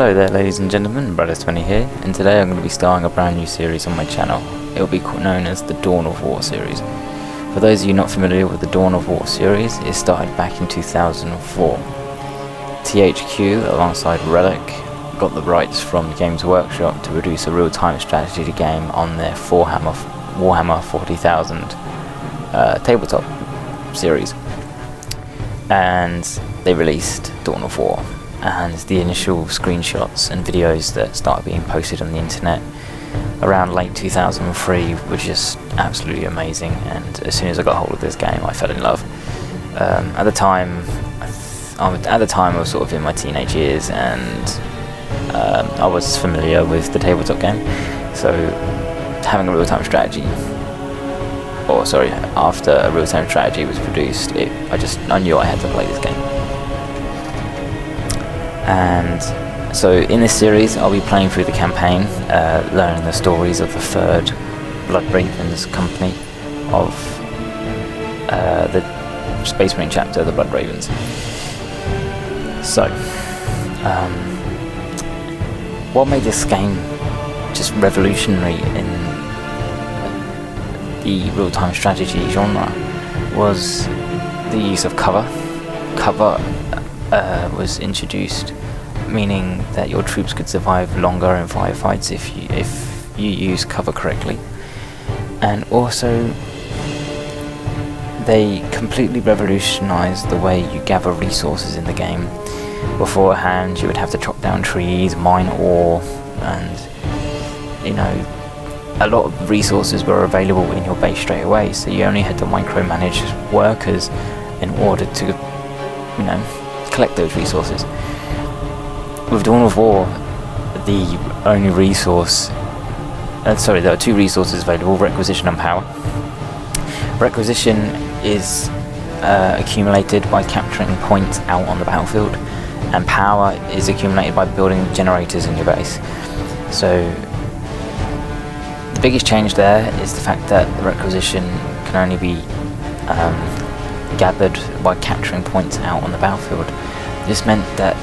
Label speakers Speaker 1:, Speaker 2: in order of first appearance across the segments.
Speaker 1: Hello there ladies and gentlemen, Brothers20 here, and today I'm going to be starting a brand new series on my channel. It will be known as the Dawn of War series. For those of you not familiar with the Dawn of War series, it started back in 2004. THQ, alongside Relic, got the rights from Games Workshop to produce a real-time strategy game on their Warhammer 40,000 tabletop series. And they released Dawn of War. And the initial screenshots and videos that started being posted on the internet around late 2003 were just absolutely amazing, and as soon as I got hold of this game I fell in love. At the time I was sort of in my teenage years, and I was familiar with the tabletop game, so having a real-time strategy, after a real-time strategy was produced, I knew I had to play this game. And so in this series I'll be playing through the campaign, learning the stories of the third Blood Ravens company of the Space Marine chapter, the Blood Ravens. So, what made this game just revolutionary in the real-time strategy genre was the use of cover. Cover was introduced, meaning that your troops could survive longer in firefights if you use cover correctly. And also, they completely revolutionized the way you gather resources in the game. Beforehand, you would have to chop down trees, mine ore, and a lot of resources were available in your base straight away, so you only had to micromanage workers in order to collect those resources. With Dawn of War, the only resource, there are two resources available: requisition and power. Requisition is accumulated by capturing points out on the battlefield, and power is accumulated by building generators in your base. So the biggest change there is the fact that the requisition can only be gathered by capturing points out on the battlefield. This meant that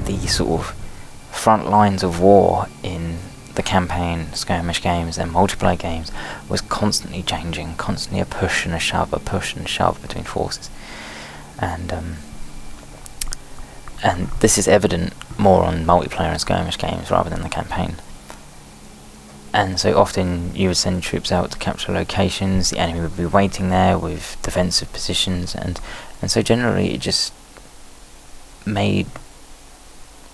Speaker 1: the sort of front lines of war in the campaign, skirmish games and multiplayer games was constantly changing, constantly a push and a shove between forces. And this is evident more on multiplayer and skirmish games rather than the campaign. And so often you would send troops out to capture locations, the enemy would be waiting there with defensive positions, and so generally it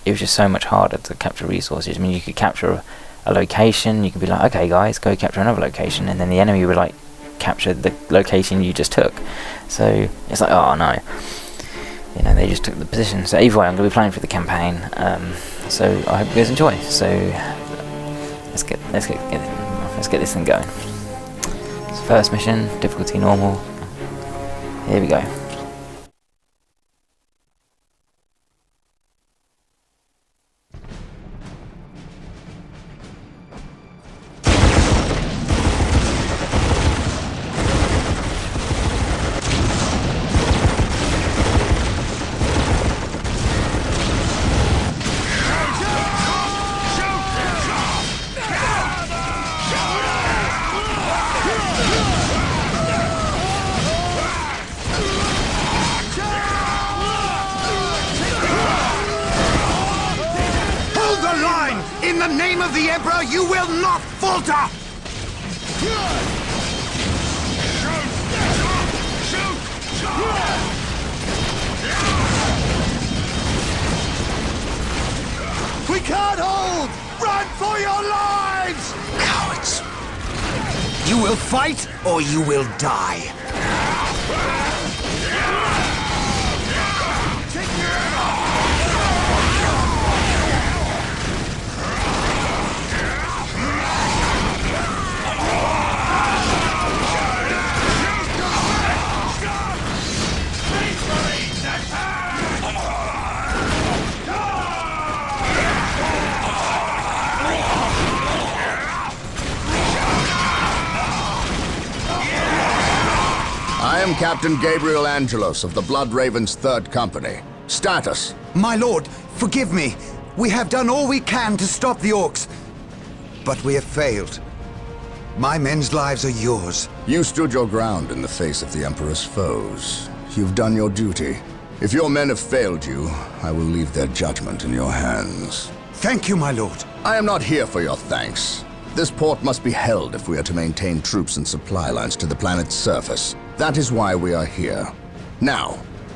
Speaker 1: was just so much harder to capture resources. I mean, you could capture a location, you could be like, okay guys, go capture another location, and then the enemy would like capture the location you just took. So it's like, oh no, they just took the position. So either way, I'm going to be playing for the campaign, so I hope you guys enjoy. So let's get this thing going. So first mission, difficulty normal. Here we go.
Speaker 2: In the name of the Emperor, you will not falter! We can't hold! Run for your lives! Cowards! You will fight, or you will die.
Speaker 3: I am Captain Gabriel Angelos of the Blood Ravens 3rd Company. Status.
Speaker 2: My lord, forgive me. We have done all we can to stop the Orks, but we have failed. My men's lives are yours.
Speaker 3: You stood your ground in the face of the Emperor's foes. You've done your duty. If your men have failed you, I will leave their judgment in your hands.
Speaker 2: Thank you, my lord.
Speaker 3: I am not here for your thanks. This port must be held if we are to maintain troops and supply lines to the planet's surface. That is why we are here. Now,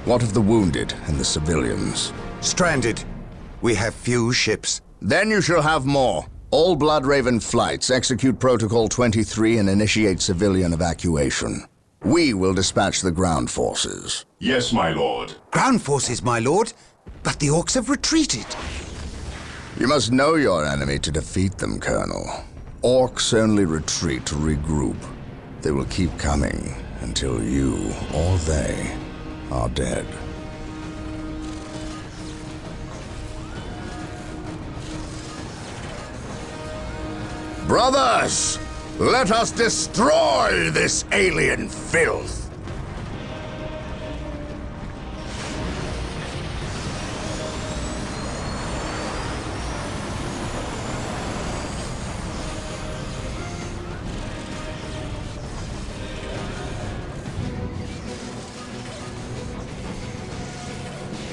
Speaker 3: what of the wounded and the civilians?
Speaker 2: Stranded. We have few ships.
Speaker 3: Then you shall have more. All Blood Raven flights execute Protocol 23 and initiate civilian evacuation. We will dispatch the ground forces.
Speaker 4: Yes, my lord.
Speaker 2: Ground forces, my lord. But the Orks have retreated.
Speaker 3: You must know your enemy to defeat them, Colonel. Orks only retreat to regroup. They will keep coming until you or they are dead. Brothers, let us destroy this alien filth!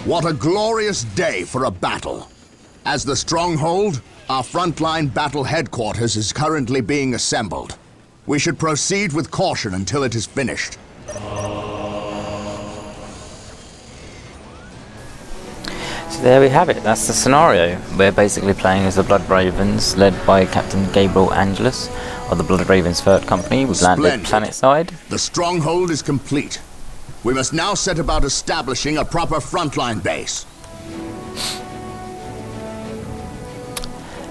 Speaker 3: What a glorious day for a battle! As the Stronghold, our frontline battle headquarters is currently being assembled. We should proceed with caution until it is finished.
Speaker 1: So there we have it, that's the scenario. We're basically playing as the Blood Ravens, led by Captain Gabriel Angelos of the Blood Ravens 3rd Company. We've landed planetside.
Speaker 3: The Stronghold is complete. We must now set about establishing a proper frontline base.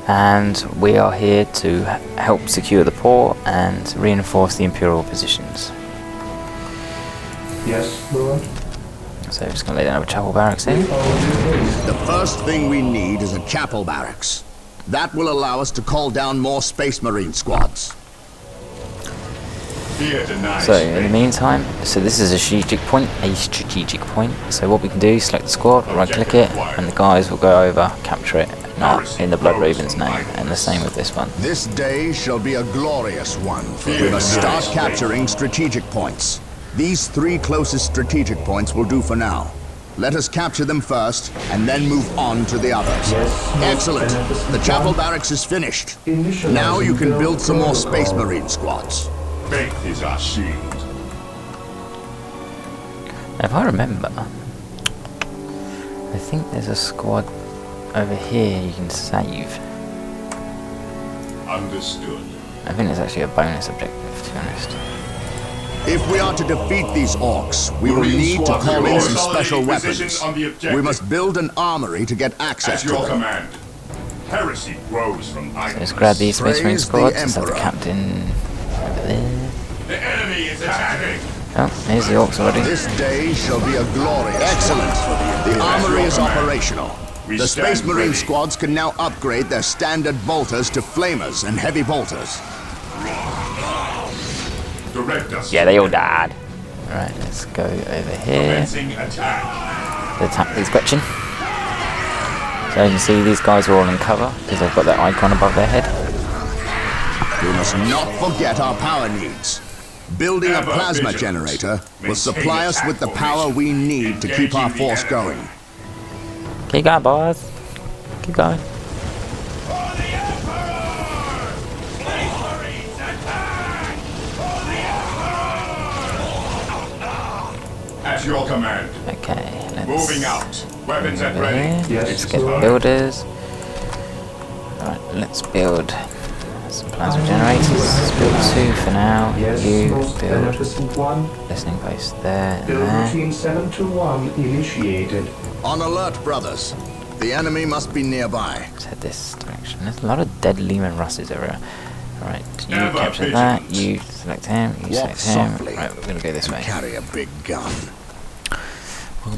Speaker 1: And we are here to help secure the port and reinforce the imperial positions.
Speaker 5: Yes, Lord.
Speaker 1: So just going to lay down a chapel barracks here.
Speaker 3: The first thing we need is a chapel barracks. That will allow us to call down more Space Marine squads.
Speaker 1: So in the meantime, so this is a strategic point, So what we can do is select the squad, right click it, and the guys will go over, capture it, not in the Blood Raven's name, and the same with this one.
Speaker 3: This day shall be a glorious one. We must start capturing strategic points. These 3 closest strategic points will do for now. Let us capture them first, and then move on to the others. Excellent. The chapel barracks is finished. Now you can build some more Space Marine squads.
Speaker 4: Faith is our shield.
Speaker 1: If I remember, I think there's a squad over here you can save.
Speaker 4: Understood.
Speaker 1: I think it's actually a bonus objective, to be honest.
Speaker 3: If we are to defeat these Orks, we will need to call in some special weapons. We must build an armory to get access to them.
Speaker 4: At your command. Heresy grows from idleness.
Speaker 1: So let's grab these Space Marine squads. Let's have the
Speaker 3: Emperor.
Speaker 1: captain over there.
Speaker 4: The enemy is attacking.
Speaker 1: Oh, here's the Orks already.
Speaker 3: This day shall be a glorious. Excellent. The armory is operational. The Space Marine squads can now upgrade their standard bolters to flamers and heavy bolters.
Speaker 4: Direct us.
Speaker 1: Yeah, they all died. Alright, let's go over here.
Speaker 4: Commencing attack.
Speaker 1: The tactics question. So you can see these guys are all in cover because they've got that icon above their head.
Speaker 3: We must not forget our power needs. Building a plasma generator will supply us with the power we need to keep our force going.
Speaker 1: Keep going, boys. Keep going.
Speaker 4: At your command.
Speaker 1: Okay, let's
Speaker 4: Moving out. Weapons at
Speaker 1: over
Speaker 4: ready.
Speaker 1: here. Let's get the builders. Alright, let's build some plasma generators. Let's build 2 for now. You build listening post there and
Speaker 5: Build
Speaker 1: there.
Speaker 5: routine 721 initiated.
Speaker 3: On alert, brothers. The enemy must be nearby.
Speaker 1: Let's head this direction. There's a lot of dead Lehman Russes everywhere. Alright, you
Speaker 4: Ever
Speaker 1: capture that,
Speaker 4: vigilant.
Speaker 1: you select him, you
Speaker 3: Walk
Speaker 1: select him.
Speaker 3: softly.
Speaker 1: Right, we're gonna go this way.
Speaker 3: Carry a big gun.
Speaker 1: Can I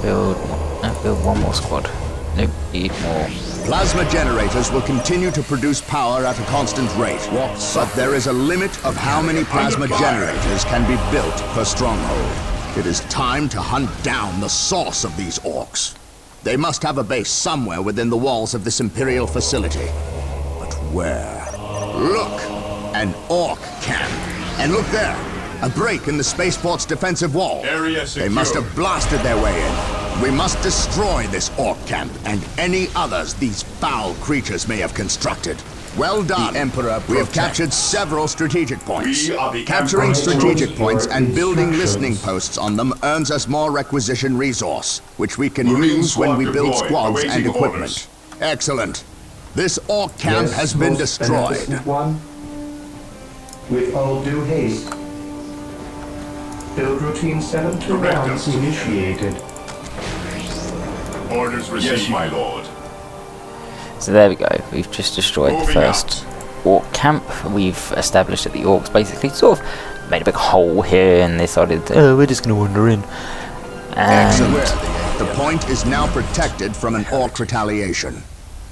Speaker 1: build... No, build one more squad. Nope, need more.
Speaker 3: Plasma generators will continue to produce power at a constant rate. But there is a limit of how many plasma generators can be built per stronghold. It is time to hunt down the source of these Orks. They must have a base somewhere within the walls of this Imperial facility. But where? Look! An Ork camp. And look there! A break in the spaceport's defensive wall.
Speaker 4: Area secure.
Speaker 3: They must have blasted their way in. We must destroy this Ork camp and any others these foul creatures may have constructed. Well done, Emperor. We have captured several strategic points.
Speaker 4: We are the
Speaker 3: Capturing
Speaker 4: Emperor's
Speaker 3: strategic
Speaker 5: troops.
Speaker 3: points and building
Speaker 5: Instructions.
Speaker 3: listening posts on them earns us more requisition resource, which we can
Speaker 4: Marine
Speaker 3: use when we
Speaker 4: squad
Speaker 3: build
Speaker 4: deployed,
Speaker 3: squads and
Speaker 4: awaiting
Speaker 3: equipment.
Speaker 4: orders.
Speaker 3: Excellent. This Ork camp
Speaker 5: Yes,
Speaker 3: has been
Speaker 5: most
Speaker 3: destroyed.
Speaker 5: beneficent One. With all due haste. Build routine 721
Speaker 4: Direct us.
Speaker 5: initiated.
Speaker 4: Orders received, yes, my lord.
Speaker 1: So there we go. We've just destroyed the
Speaker 4: Moving
Speaker 1: first Ork camp. We've established that the Orks basically sort of made a big hole here, and they decided, oh, we're just going to wander in. And
Speaker 3: Excellent. The point is now protected from an Ork retaliation.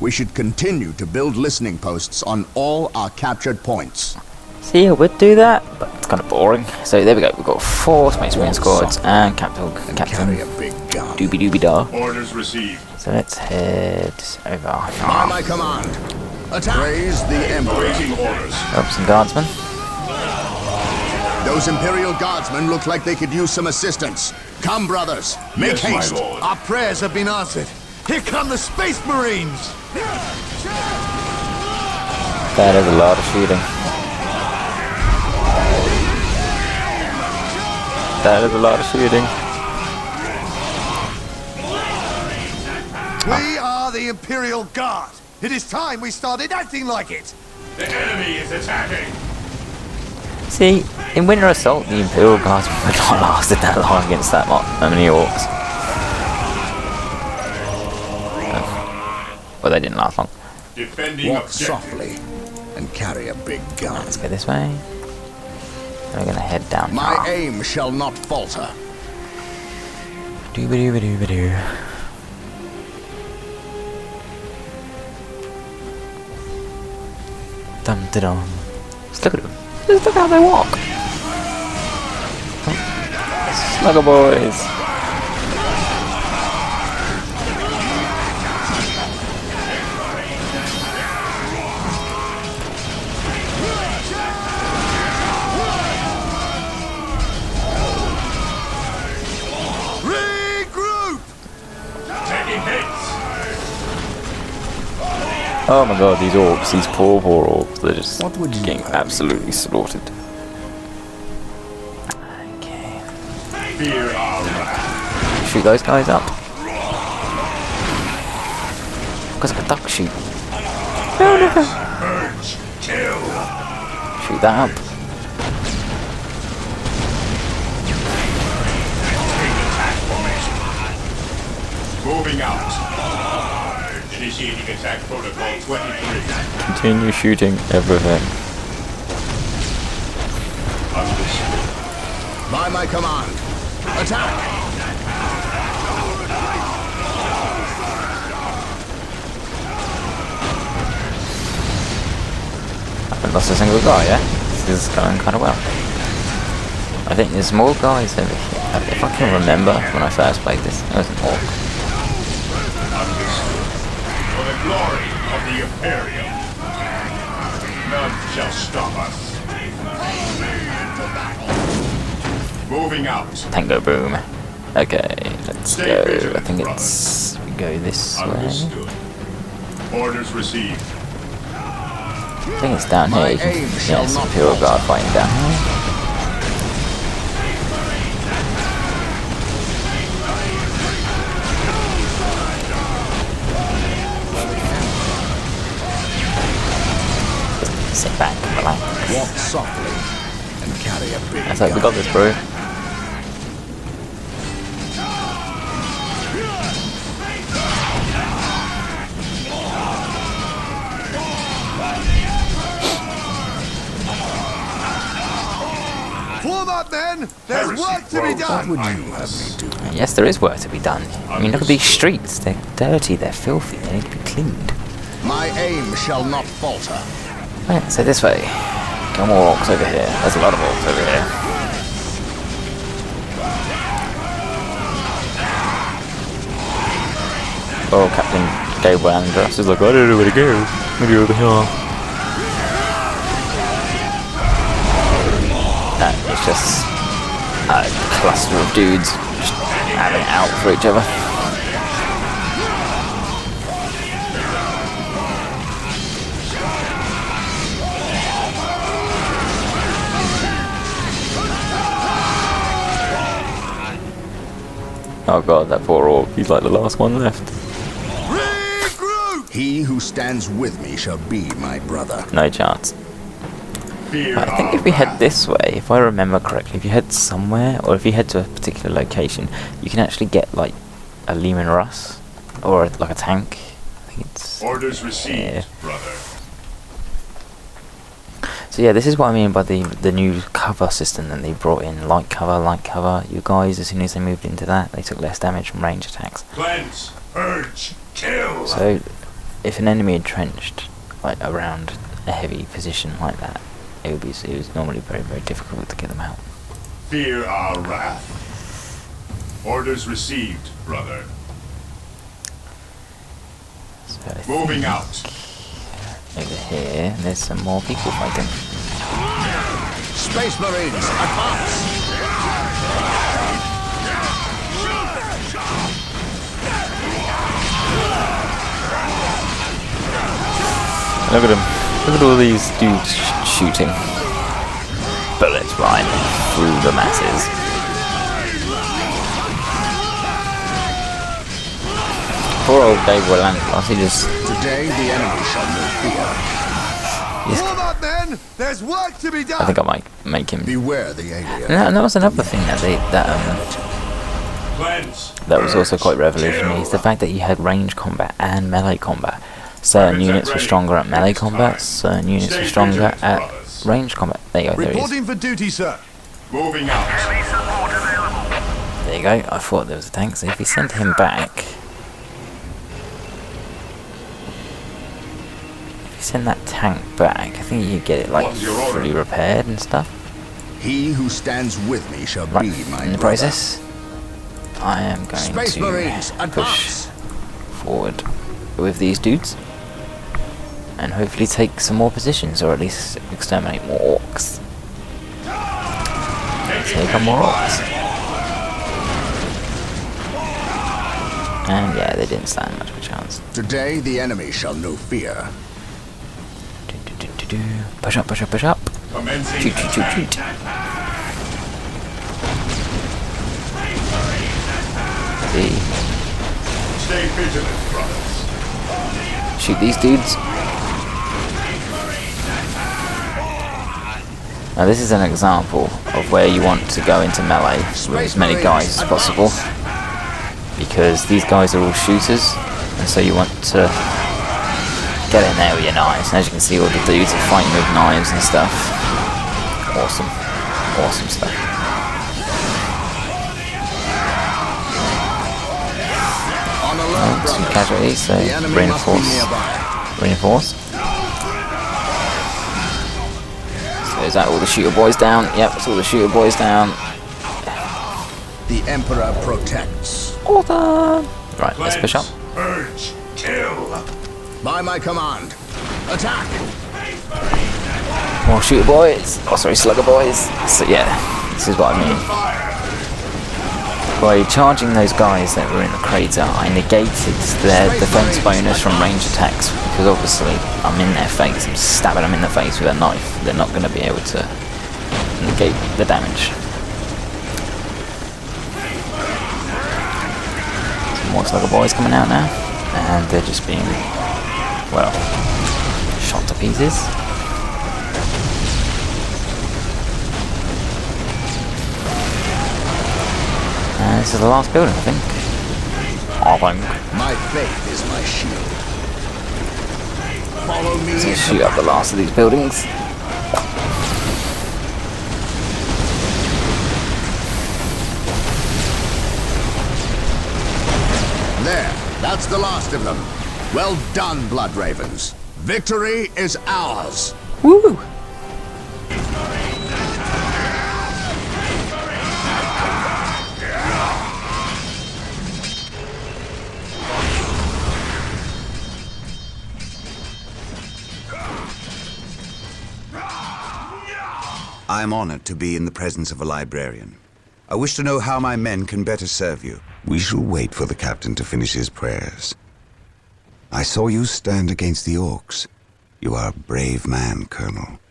Speaker 3: We should continue to build listening posts on all our captured points.
Speaker 1: see, I would do that, but it's kind of boring. So there we go. We've got 4 Space Marine squads and Captain
Speaker 3: Carry a big gun.
Speaker 1: Doobie Doobie Da.
Speaker 4: Orders received.
Speaker 1: So let's head over.
Speaker 3: By my command. Attack! Praise the Emperor.
Speaker 4: Awaiting orders.
Speaker 1: Oh, some guardsmen.
Speaker 3: Those Imperial Guardsmen look like they could use some assistance. Come, brothers. Make
Speaker 4: Yes, my
Speaker 3: haste.
Speaker 4: lord.
Speaker 2: Our prayers have been answered. Here come the Space Marines!
Speaker 1: That is a lot of shooting. That is a lot of shooting.
Speaker 2: We are the Imperial Guard. It is time we started acting like it.
Speaker 4: The enemy is attacking.
Speaker 1: See, in Winter Assault, the Imperial Guards would not lasted that long against that many Orks. Well, they didn't last long.
Speaker 4: Defending
Speaker 3: Walk
Speaker 4: objective.
Speaker 3: softly and carry a big gun.
Speaker 1: Let's go this way. We're gonna head down.
Speaker 3: My aim shall not falter.
Speaker 1: Doo-ba-doo-ba-doo-ba-doo. Dum-da-dum. Just look at them. Just look how they walk. Slugger boys.
Speaker 2: Regroup!
Speaker 4: Taking hits.
Speaker 1: Oh my god, these Orks, these poor Orks, they're just
Speaker 3: What would you
Speaker 1: getting
Speaker 3: have me
Speaker 1: absolutely slaughtered. Okay.
Speaker 4: Fear our wrath.
Speaker 1: Shoot those guys up. Because I can duck shoot. No, no.
Speaker 4: Purge. Kill.
Speaker 1: Shoot that up.
Speaker 4: Moving out. Initiating attack protocol 23.
Speaker 1: Continue shooting everything.
Speaker 4: Understood.
Speaker 3: By my command. Attack!
Speaker 1: I haven't lost a single guy, yeah? This is going kind of well. I think there's more guys over here. If I can remember when I first played this, it was an Ork.
Speaker 4: Understood. For the glory of the Imperium. None shall stop us. Moving out.
Speaker 1: Tango boom. Okay, let's
Speaker 4: Stay
Speaker 1: go.
Speaker 4: vigilant,
Speaker 1: I think it's... we go this way.
Speaker 4: Understood. Orders received.
Speaker 1: I think it's down here.
Speaker 3: My
Speaker 1: You can,
Speaker 3: aim
Speaker 1: yeah,
Speaker 3: shall
Speaker 1: it's
Speaker 3: not
Speaker 1: Imperial
Speaker 3: falter.
Speaker 1: Guard fighting down here. Just sit back, relax.
Speaker 3: Walk softly and carry a big
Speaker 1: That's like,
Speaker 3: gun.
Speaker 1: we got this, bro.
Speaker 2: Form up, men! There's work to be
Speaker 3: What
Speaker 2: done!
Speaker 3: would you have me do?
Speaker 1: Yes, there is work to be done. I mean, look at these streets. They're dirty, they're filthy, they need to be cleaned.
Speaker 3: My aim shall not falter.
Speaker 1: Right, so this way. Got more Orks over here. There's a lot of Orks over here. Oh, Captain Gabriel Angelos is like, I don't know where to go. Maybe over here. That is just a cluster of dudes just having it out for each other. Oh god, that poor orc, he's like the last one left.
Speaker 2: Regroup!
Speaker 3: He who stands with me shall be my brother.
Speaker 1: No chance.
Speaker 4: Fear
Speaker 1: I think if we head this way, if I remember correctly, if you head somewhere, or if you head to a particular location, you can actually get like a Lehman Russ, or like a tank. I think it's...
Speaker 4: Orders received,
Speaker 1: Yeah.
Speaker 4: brother.
Speaker 1: So yeah, this is what I mean by the new cover system that they brought in. Light cover. You guys, as soon as they moved into that, they took less damage from range attacks.
Speaker 4: Cleanse, purge, kill.
Speaker 1: So, if an enemy entrenched like around a heavy position like that, it was normally very, very difficult to get them out.
Speaker 4: Fear our wrath. Orders received, brother.
Speaker 1: So I
Speaker 4: Moving
Speaker 1: think
Speaker 4: out.
Speaker 1: over here, there's some more people fighting.
Speaker 3: Space Marines, advance!
Speaker 1: Look at them. Look at all these dudes shooting. Bullets flying through the masses. Poor old Gabriel Angelos, he just...
Speaker 3: Today the enemy shall know fear.
Speaker 2: Warm up, men! There's work to be done!
Speaker 1: I think I might make him...
Speaker 3: Beware the alien.
Speaker 1: And that was another thing that
Speaker 4: Cleanse.
Speaker 1: that was also quite
Speaker 4: purge,
Speaker 1: revolutionary,
Speaker 4: kill.
Speaker 1: is the fact that you had range combat and melee combat. Certain units were stronger at melee combat, certain units were stronger at range combat. There you go, there he is.
Speaker 2: Reporting for duty, sir.
Speaker 4: Moving out.
Speaker 1: There you go, I thought there was a tank, so if we send him back... If you send that tank back, I think you get it like
Speaker 4: What's your order?
Speaker 1: fully repaired and stuff.
Speaker 3: He who stands with me shall
Speaker 1: Right,
Speaker 3: be my
Speaker 1: in the
Speaker 3: brother.
Speaker 1: process, I am going
Speaker 3: Space Marines,
Speaker 1: to
Speaker 3: advance!
Speaker 1: push forward with these dudes. And hopefully take some more positions, or at least exterminate more orcs. Take on more orcs. And yeah, they didn't stand much of a chance.
Speaker 3: Today the enemy shall know fear.
Speaker 1: Push up, push up, push up.
Speaker 4: Commencing
Speaker 1: Shoot, shoot, shoot, shoot. See,
Speaker 4: Stay vigilant, brothers.
Speaker 1: shoot these dudes. Now this is an example of where you want to go into melee with as many guys as possible, because these guys are all shooters, and so you want to get in there with your knives. And as you can see, all the dudes are fighting with knives and stuff. Awesome, awesome stuff.
Speaker 3: On alert,
Speaker 1: Some
Speaker 3: brothers.
Speaker 1: casualties, so
Speaker 3: The enemy must be nearby.
Speaker 1: reinforce. So is that all the shooter boys down? Yep, it's all the shooter boys down.
Speaker 3: The Emperor protects.
Speaker 1: Awesome. Right, let's push up.
Speaker 4: Purge, kill.
Speaker 3: By my command. Attack!
Speaker 1: More shooter boys. Oh, sorry, slugger boys. So yeah, this is what I mean.
Speaker 4: Fire.
Speaker 1: By charging those guys that were in the crater, I negated their defense bonus from range attacks, because obviously I'm in their face, I'm stabbing them in the face with a knife. They're not going to be able to negate the damage. Some more slugger boys coming out now, and they're just being, well, shot to pieces. And this is the last building, I think.
Speaker 3: My faith is my shield. Follow me.
Speaker 1: Let's shoot up the last of these buildings.
Speaker 3: There, that's the last of them. Well done, Blood Ravens. Victory is ours.
Speaker 1: Woo!
Speaker 6: I am honored to be in the presence of a librarian. I wish to know how my men can better serve you.
Speaker 7: We shall wait for the captain to finish his prayers. I saw you stand against the Orks. You are a brave man, Colonel.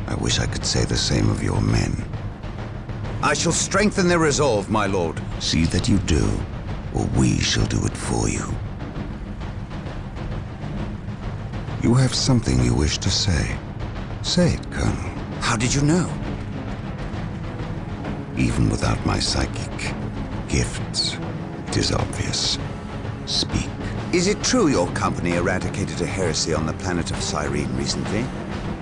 Speaker 7: I wish I could say the same of your men.
Speaker 6: I shall strengthen their resolve, my lord.
Speaker 7: See that you do, or we shall do it for you. You have something you wish to say. Say it, Colonel.
Speaker 6: How did you know?
Speaker 7: Even without my psychic gifts, it is obvious. Speak.
Speaker 6: Is it true your company eradicated a heresy on the planet of Cyrene recently?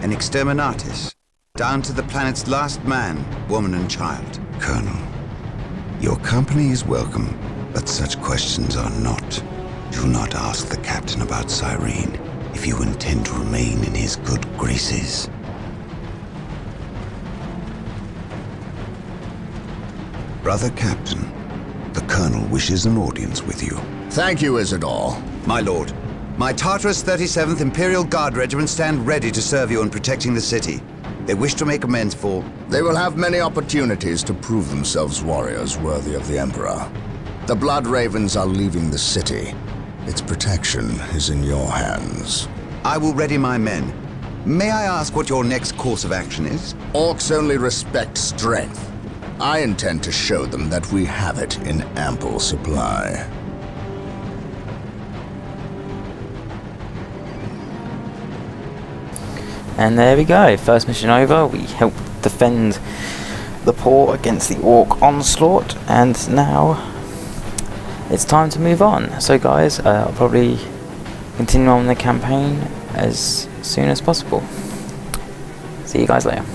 Speaker 6: An exterminatus, down to the planet's last man, woman and child?
Speaker 7: Colonel, your company is welcome, but such questions are not. Do not ask the captain about Cyrene if you intend to remain in his good graces. Brother Captain, the Colonel wishes an audience with you.
Speaker 3: Thank you, Isidore.
Speaker 6: My lord, my Tarturus 37th Imperial Guard Regiment stand ready to serve you in protecting the city. They wish to make amends for...
Speaker 3: They will have many opportunities to prove themselves warriors worthy of the Emperor. The Blood Ravens are leaving the city. Its protection is in your hands.
Speaker 6: I will ready my men. May I ask what your next course of action is?
Speaker 3: Orcs only respect strength. I intend to show them that we have it in ample supply.
Speaker 1: And there we go, first mission over. We helped defend the port against the Orc onslaught, and now it's time to move on. So guys, I'll probably continue on the campaign as soon as possible. See you guys later.